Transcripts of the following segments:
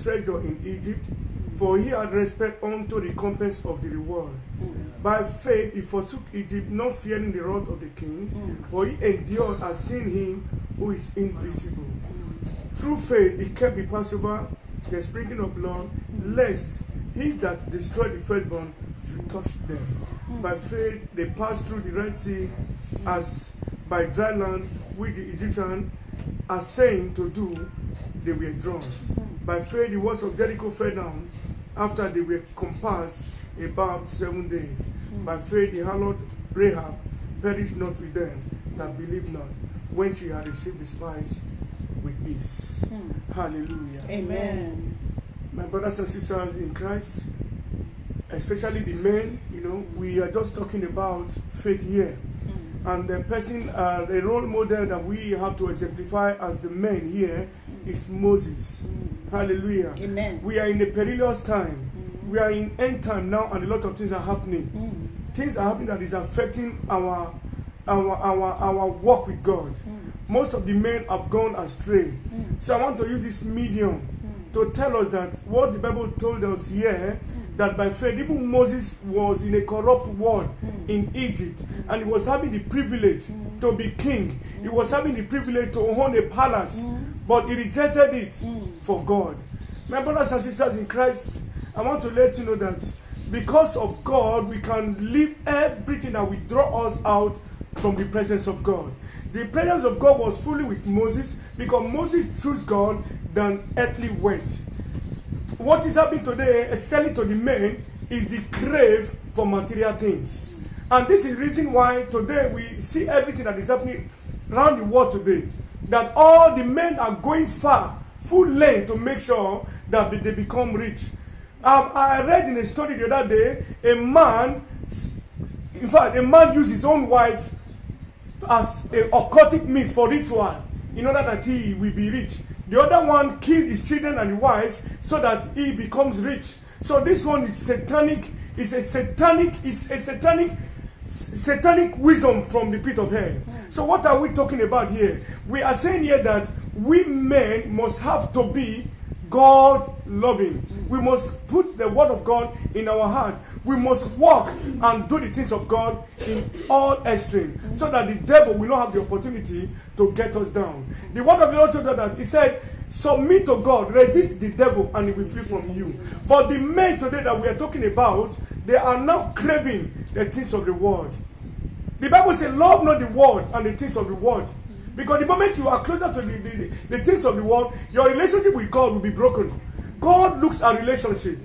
treasure in Egypt, for he had respect unto the recompense of the reward. By faith he forsook Egypt, not fearing the wrath of the king, for he endured as seeing him who is invisible. Through faith he kept the Passover, the sprinkling of blood, lest he that destroyed the firstborn should touch them. By faith they passed through the Red Sea as by dry land, which the Egyptians are saying to do, they were drawn. By faith the walls of Jericho fell down after they were compassed about 7 days. By faith the harlot Rahab perished not with them that believed not, when she had received the spies with peace. Hallelujah. Amen. My brothers and sisters in Christ, especially the men, we are just talking about faith here. And the person, the role model that we have to exemplify as the men here is Moses. Hallelujah. Amen. We are in a perilous time. We are in end time now, and a lot of things are happening. Things are happening that is affecting our walk with God. Most of the men have gone astray. So I want to use this medium to tell us that what the Bible told us here, that by faith, even Moses was in a corrupt world in Egypt, and he was having the privilege to be king. He was having the privilege to own a palace, but he rejected it for God. My brothers and sisters in Christ, I want to let you know that because of God, we can leave everything that will draw us out from the presence of God. The presence of God was fully with Moses because Moses chose God than earthly wealth. What is happening today, especially to the men, is the crave for material things. And this is the reason why today we see everything that is happening around the world today. That all the men are going far, full length to make sure that they become rich. I read in a story the other day, a man used his own wife as a occultic means for ritual in order that he will be rich. The other one killed his children and the wife so that he becomes rich. So this one is satanic. It's a satanic wisdom from the pit of hell. So what are we talking about here? We are saying here that we men must have to be God loving. We must put the word of God in our heart. We must walk and do the things of God in all extremes, so that the devil will not have the opportunity to get us down. The word of the Lord told us that he said, submit to God, resist the devil, and he will flee from you. But the men today that we are talking about, they are now craving the things of the world. The Bible says, love not the world and the things of the world. Because the moment you are closer to the things of the world, your relationship with God will be broken. God looks at relationship.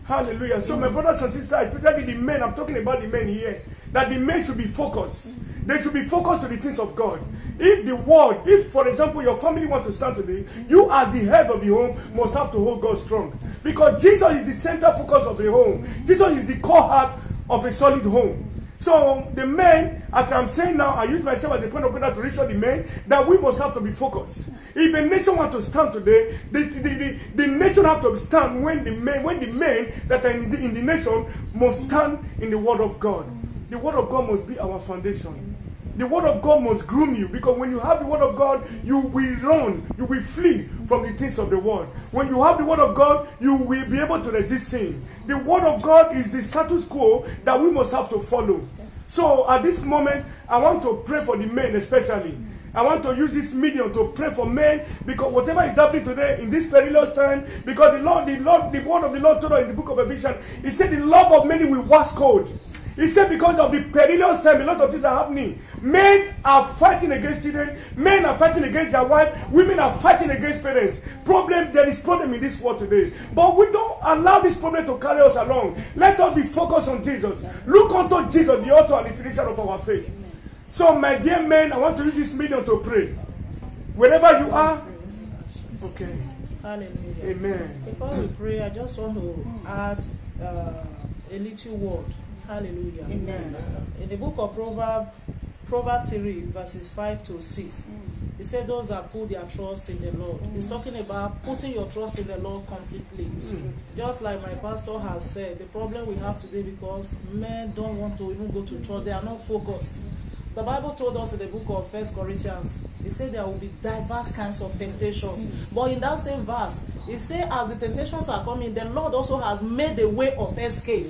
Hallelujah. So my brothers and sisters, especially the men, I'm talking about the men here, that the men should be focused. They should be focused to the things of God. If for example your family wants to stand today, you as the head of the home must have to hold God strong. Because Jesus is the center focus of the home. Jesus is the core heart of a solid home. So the men, as I'm saying now, I use myself as a point of contact to reassure the men that we must have to be focused. If a nation wants to stand today, the nation has to stand when the men that are in the nation must stand in the word of God. The word of God must be our foundation. The word of God must groom you, because when you have the word of God, you will run, you will flee from the things of the world. When you have the word of God, you will be able to resist sin. The word of God is the status quo that we must have to follow. So at this moment, I want to pray for the men especially. I want to use this medium to pray for men, because whatever is happening today in this perilous time, because the word of the Lord told us in the book of Ephesians, he said the love of many will wax cold. He said because of the perilous time, a lot of things are happening. Men are fighting against children. Men are fighting against their wives. Women are fighting against parents. There is problem in this world today. But we don't allow this problem to carry us along. Let us be focused on Jesus. Look unto Jesus, the author and the finisher of our faith. So my dear men, I want to use this medium to pray. Wherever you are, okay. Hallelujah. Amen. Before we pray, I just want to add a little word. Hallelujah. Amen. In the book of Proverbs 3, verses 5 to 6, it said those that put their trust in the Lord. It's talking about putting your trust in the Lord completely. Just like my pastor has said, the problem we have today, because men don't want to even go to church, they are not focused. The Bible told us in the book of 1 Corinthians, it said there will be diverse kinds of temptation. But in that same verse, He said, as the temptations are coming, the Lord also has made a way of escape.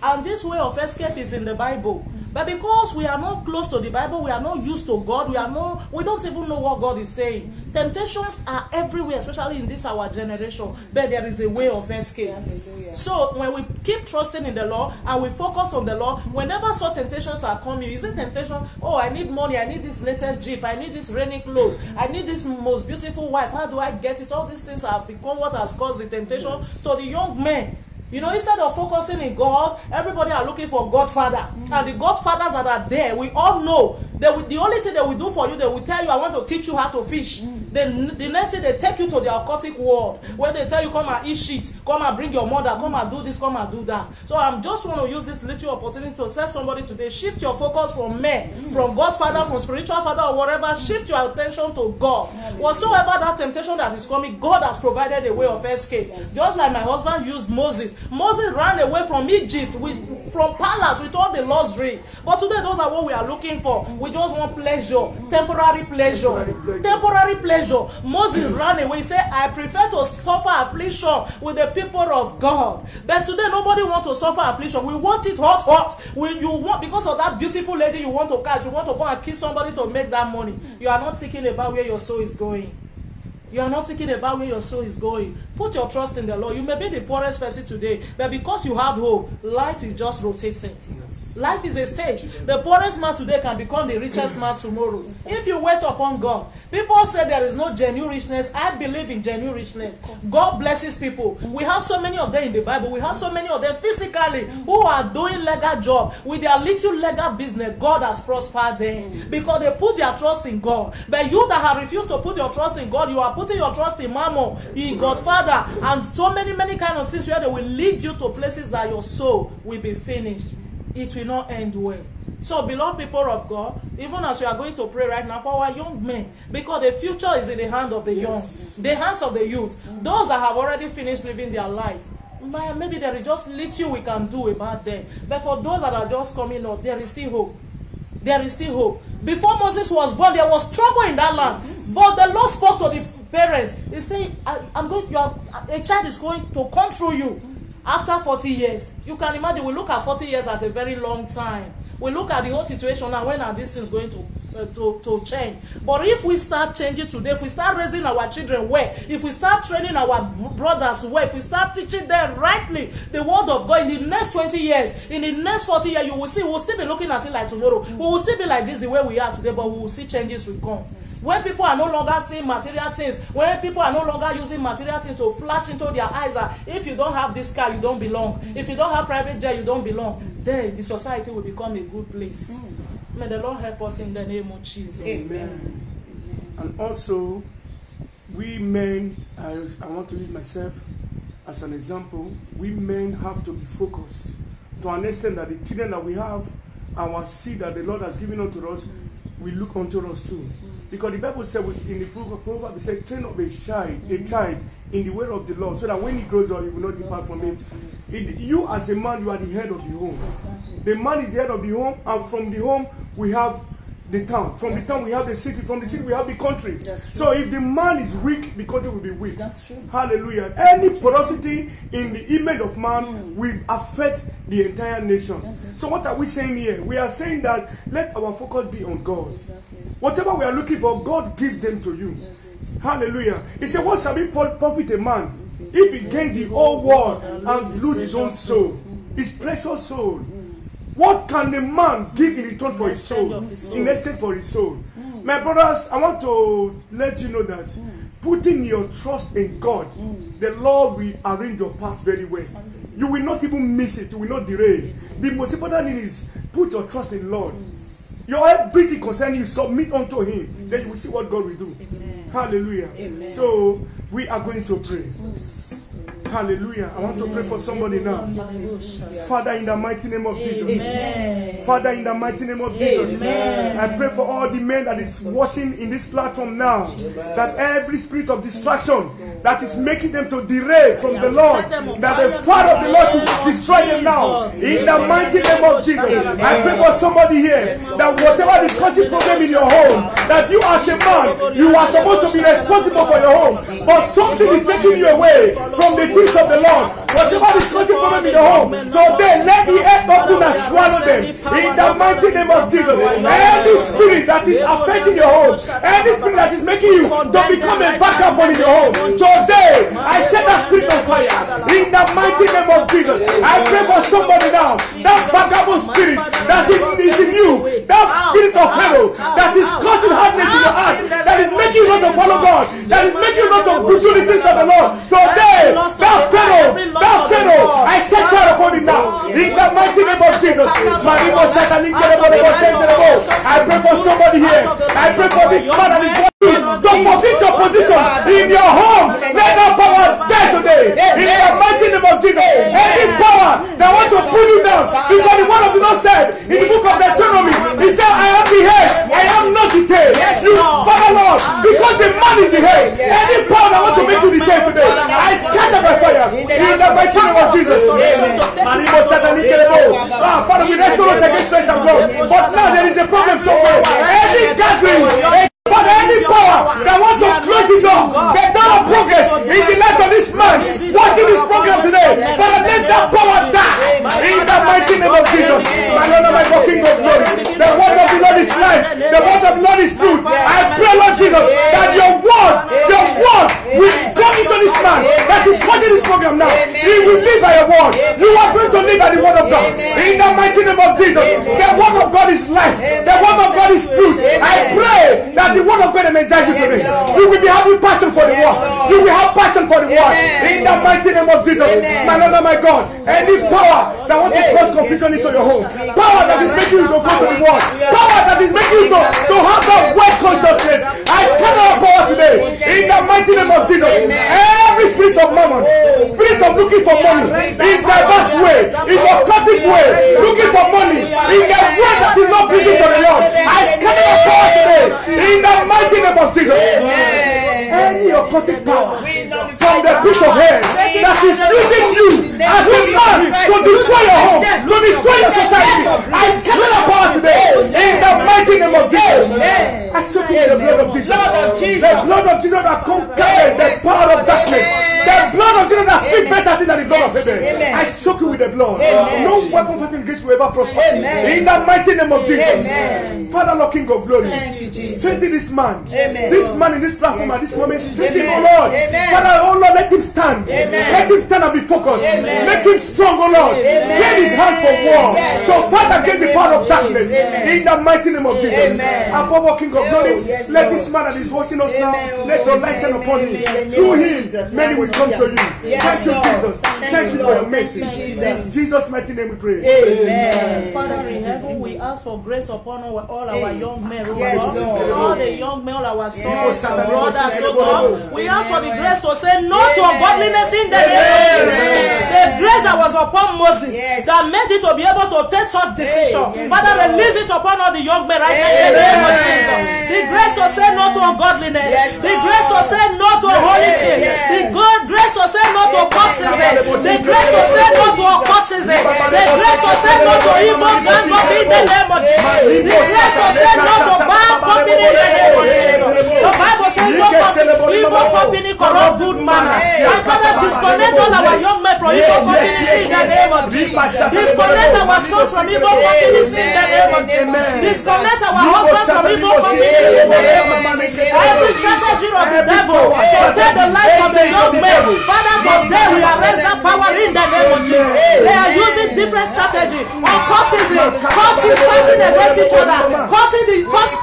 And this way of escape is in the Bible. But because we are not close to the Bible, we are not used to God, we don't even know what God is saying. Temptations are everywhere, especially in this our generation. But there is a way of escape. Hallelujah. So when we keep trusting in the Lord and we focus on the Lord, whenever such temptations are coming, is it temptation? Oh, I need money, I need this latest Jeep, I need this raining clothes, I need this most beautiful wife. How do I get it? All these things have become what has caused the temptation to the young men. You know, instead of focusing in God, everybody are looking for Godfather. And the Godfathers that are there, we all know, the only thing they will do for you, they will tell you, I want to teach you how to fish. Then the next thing, they take you to the aquatic world, where they tell you, come and eat shit, come and bring your mother, come and do this, come and do that. So I just want to use this little opportunity to tell somebody today, shift your focus from men, from Godfather, from spiritual father or whatever, shift your attention to God. Whatsoever that temptation that is coming, God has provided a way of escape. Just like my husband used Moses. Moses ran away from Egypt, from palace with all the luxury. But today, those are what we are looking for. We just want pleasure, temporary pleasure. Temporary pleasure. Moses ran away. He said, I prefer to suffer affliction with the people of God. But today, nobody wants to suffer affliction. We want it hot, hot. Because of that beautiful lady you want to catch, you want to go and kiss somebody to make that money. You are not thinking about where your soul is going. You are not thinking about where your soul is going. Put your trust in the Lord. You may be the poorest person today, but because you have hope, life is just rotating. Life is a stage. The poorest man today can become the richest man tomorrow. If you wait upon God. People say there is no genuine richness. I believe in genuine richness. God blesses people. We have so many of them in the Bible. We have so many of them physically who are doing legal job. With their little legal business, God has prospered them. Because they put their trust in God. But you that have refused to put your trust in God, you are putting your trust in Mammon, in Godfather, and so many kind of things where they will lead you to places that your soul will be finished. It will not end well. So, beloved people of God, even as we are going to pray right now for our young men, because the future is in the hand of the young, the hands of the youth, those that have already finished living their life. Maybe there is just little we can do about them. But for those that are just coming up, there is still hope. There is still hope. Before Moses was born, there was trouble in that land. But the Lord spoke to the parents. He said, a child is going to come through you. After 40 years, you can imagine, we look at 40 years as a very long time. We look at the whole situation and when are these things going to change. But if we start changing today, if we start raising our children well, if we start training our brothers well, if we start teaching them rightly the word of God, in the next 20 years, in the next 40 years, you will see, we'll still be looking at it like tomorrow. We will still be like this the way we are today, but we will see changes will come. When people are no longer seeing material things, when people are no longer using material things to flash into their eyes that if you don't have this car, you don't belong. If you don't have private jet, you don't belong. Then the society will become a good place. May the Lord help us in the name of Jesus. Amen. And also, we men, I want to use myself as an example, we men have to be focused to understand that the children that we have, our seed that the Lord has given unto us, will look unto us too. Because the Bible said in the book of Proverbs, it says, train up a child in the way of the Lord, so that when he grows up, he will not depart from it. You as a man, you are the head of the home. The man is the head of the home, and from the home, we have the town. From the town, we have the city. From the city, we have the country. So if the man is weak, the country will be weak. That's true. Hallelujah. Any porosity in the image of man will affect the entire nation. So what are we saying here? We are saying that let our focus be on God. Whatever we are looking for, God gives them to you. Hallelujah. He said, what shall it profit a man if he gains the whole world and lose his own soul? His precious soul. What can the man give in return for his soul? In exchange for his soul. My brothers, I want to let you know that putting your trust in God, the Lord will arrange your path very well. You will not even miss it. You will not derail. The most important thing is put your trust in the Lord. Your everything concerning you, submit unto him. Then you will see what God will do. Amen. Hallelujah. Amen. So we are going to pray. Hallelujah. I want to pray for somebody now. Father, in the mighty name of Jesus. Amen. Father, in the mighty name of Jesus. Amen. I pray for all the men that is watching in this platform now, that every spirit of distraction that is making them to derail from the Lord, that the fire of the Lord should destroy them now. In the mighty name of Jesus. I pray for somebody here that whatever discussing problem in your home, that you as a man, you are supposed to be responsible for your home, but something is taking you away from the things of the Lord. Whatever discussing problem in your home, today let the earth open and swallow them. In the mighty name of Jesus. Any spirit that is affecting your home, any spirit that is making you to become a vagabond in your home, today I set that spirit on fire. In the mighty name of Jesus. I pray for somebody now. That vagabond spirit that is in you, that spirit of Pharaoh that is causing hardness in your heart, that is making you not to follow God, that is making you not to do the things of the Lord. Today, that Pharaoh, I set fire upon him now. In the mighty name of Jesus. I pray for somebody here. I pray for this man and his body to forfeit your position in your home. Let that power die today. In the mighty name of Jesus. Any power that wants to pull you down, because the word of the Lord said in the book of Deuteronomy, he said, I am the head, I am not the tail. You, Father Lord, because the man is the head. Any power that wants to make you the tail today, I scatter by fire. In the mighty name of Jesus. Father, we restore against flesh and blood. But now there is a problem somewhere. Any gathering, Father, any power that want to close the door of progress in the life of this man watching this program today, Father, let that power die. In the mighty name of Jesus. My Lord and my God, King of glory. The word of the Lord is life. The word of the Lord is truth. I pray, Lord Jesus, that your word will come into this man that is watching this program now. He will live by your word. You are going to live by the word of God. In the mighty name of Jesus. The word of God is life. The word of God is truth. I pray that the word of God energize you today. You will be having passion for the word. You will have passion for the word. In the mighty name of Jesus. My Lord and my God. Any power that wants to cause confusion into your home, power that is making you to go to the word, power that is making you to have that word consciousness, I scatter our power today. In the mighty name of Jesus. Every spirit of mammon, spirit of looking for money in diverse way, in occultic way, looking for money in a way that is not pleasing to the Lord, I scatter our power today. In the mighty name of Jesus. Any occultic power from the pit of hell that is using you as a man to destroy your home, to destroy your society, I scatter the power today. In the mighty name of Jesus. I soak you in the blood of Jesus. The blood of Jesus that conquers the power of darkness. The blood of Jesus that speaks better things than the blood of Abel. I soak you with the blood. No weapon fashioned against you ever prosper. In the mighty name of Jesus. Father, Lord, King of glory, strengthen this man. This man in this platform at this moment, strengthen him, oh Lord. Father, oh Lord, let him stand. Let him stand and be focused. Make him strong, oh Lord. Get his hand for war. So fight against the power of darkness. In the mighty name of Jesus. Above all, King of glory, let this man that is watching us now, let your light shine upon him. Through him, many will come to you. Thank you, Jesus. Thank you for your mercy. In Jesus' mighty name we pray. Amen. Father in heaven, we ask for grace upon all our young men, all the young men, all our sons and brothers, oh God. We ask for the grace to say no to ungodliness in the name of Jesus. The grace that was upon Moses that made it to be able to take such decision. Father, release it upon all the young men right now in the name of Jesus. The grace to say no to ungodliness. The grace to say no to holy things. The grace to say no to cultism. The grace to say no to occultism. The grace to say no to evil gang up in the name of Jesus. The grace to say no to bad company in the name of Jesus. The Bible says no evil company corrupt good manners. And Father, disconnect all our young men from evil companies in the name of Jesus. Disconnect our sons from evil companies in the name of Jesus. Disconnect our husbands from evil companies in the name of Jesus. Every strategy of the devil to take the lives of the young men, Father, today we arrest that power in the name of Jesus. They are using different strategy on cultism, fighting against each other,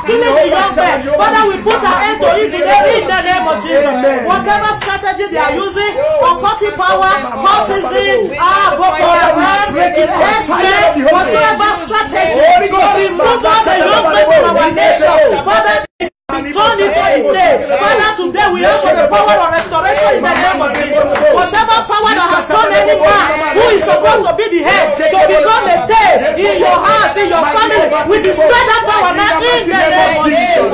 killing the young men. Father, we put an end to it today in the name of Jesus. Whatever strategy they are using, occultic power, cultism, Boko Haram, whatsoever strategy to remove all the young men from our nation, Father, turn it today. Father, today we ask for the power of restoration in the name of Jesus. Whatever power that has turned any man who is supposed to be the head to become a tail in your house, in your family, we destroy that power now in the name of Jesus.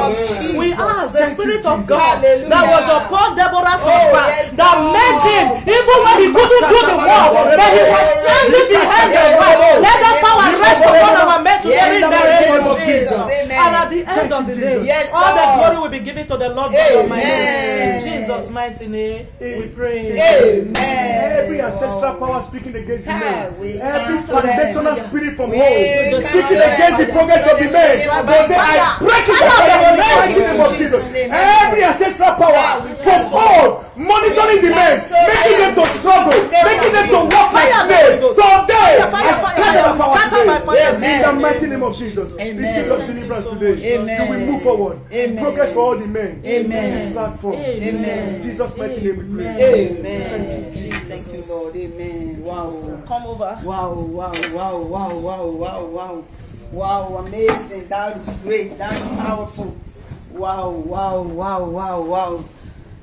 We ask the Spirit of God that was upon Deborah's husband that made him, even when he couldn't do the work, that he was standing behind the wall. Let that power rest upon our men to in the name of Jesus. And at the end of the day, all the glory will be given to the Lord God Almighty. In Jesus' mighty name, we pray. Amen. Every ancestral power speaking against the men, every foundational spirit from home speaking against the progress of the men, I break it up in the name of Jesus. Every ancestral power from home monitoring the men, making them to struggle, making them to walk like slaves. Today, I scatter the power today. In the mighty name of Jesus. Receive your deliverance today. You will move forward. Progress for all the men in this platform. In Jesus' mighty name we pray. Amen. Thank you, Lord. Amen. Wow. Come over. Wow, amazing. That is great. That's powerful. Wow.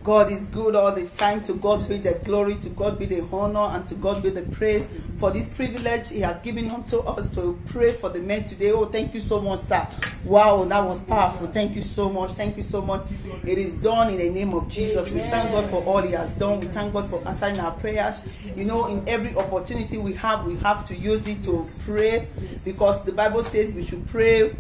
God is good all the time. To God be the glory, to God be the honor, and to God be the praise for this privilege He has given unto us to pray for the men today. Oh, thank you so much, sir. Wow, that was powerful. Thank you so much. Thank you so much. It is done in the name of Jesus. We thank God for all He has done. We thank God for answering our prayers. You know, in every opportunity we have to use it to pray, because the Bible says we should pray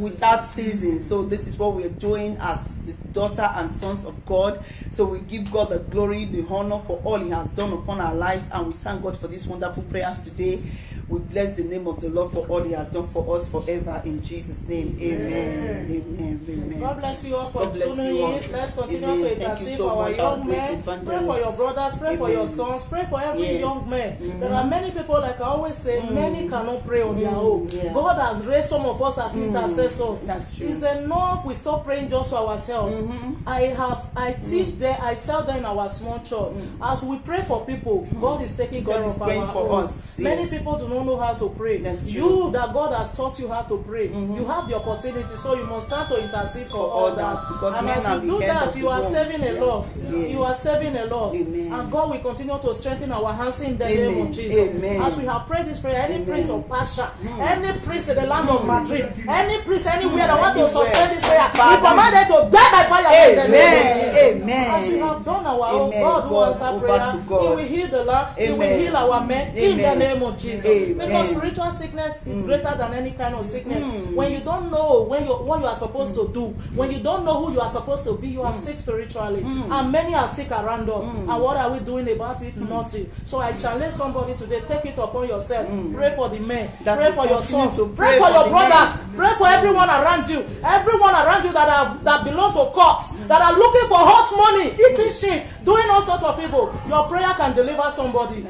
without ceasing. So this is what we are doing as the daughter and sons of God. So we give God the glory, the honor for all He has done upon our lives, and we thank God for these wonderful prayers today. We bless the name of the Lord for all He has done for us forever, in Jesus' name. Amen. God bless you all for tuning in. Let's continue to intercede for our young men. Pray for your brothers, pray for your sons, pray for every young man. There are many people, like I always say, many cannot pray on their own. God has raised some of us as intercessors. That's true. It's enough we stop praying just for ourselves. I teach them, I tell them in our small church, as we pray for people, God is taking care of our own. Many people do not know how to pray. You that God has taught you how to pray, you have the opportunity, so you must start to intercede for others. And as you do that, you are saving a lot. You are saving a lot. And God will continue to strengthen our hands in the name of Jesus. As we have prayed this prayer, any prince of Pasha, any prince in the land of Madrid, any prince anywhere that want to sustain this prayer, we command them to die by fire in the name of Jesus. As we have done our own, God who answers prayer, He will heal the land, He will heal our men in the name of Jesus. Because spiritual sickness is greater than any kind of sickness. When you don't know what you are supposed to do, when you don't know who you are supposed to be, you are sick spiritually. And many are sick around us. And what are we doing about it? Nothing. So I challenge somebody today, take it upon yourself. Pray for the men. Pray for your sons. Pray for your brothers. Pray for everyone around you. Everyone around you that belong to courts, that are looking for hot money, eating shit, doing all sorts of evil. Your prayer can deliver somebody.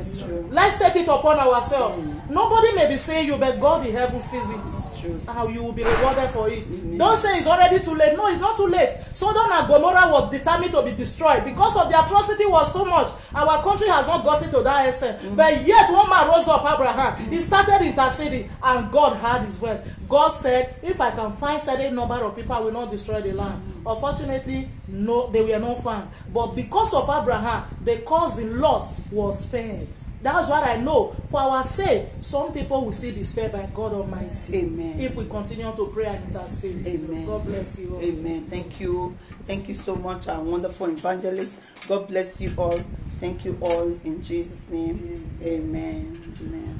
Let's take it upon ourselves. Nobody may be saying you, but God in heaven sees it. How you will be rewarded for it. Don't say it's already too late. No, it's not too late. Sodom and Gomorrah was determined to be destroyed because of the atrocity was so much. Our country has not gotten to that extent. But yet one man rose up, Abraham. He started interceding, and God heard his words. God said, if I can find certain number of people, I will not destroy the land. Unfortunately, no, they were not found. But because of Abraham, the cousin Lot was spared. That's what I know. For our sake, some people will still be spared by God Almighty. Amen. If we continue to pray and intercede. Amen. God bless you all. Amen. Thank you. Thank you so much, our wonderful evangelist. God bless you all. Thank you all in Jesus' name. Amen. Amen.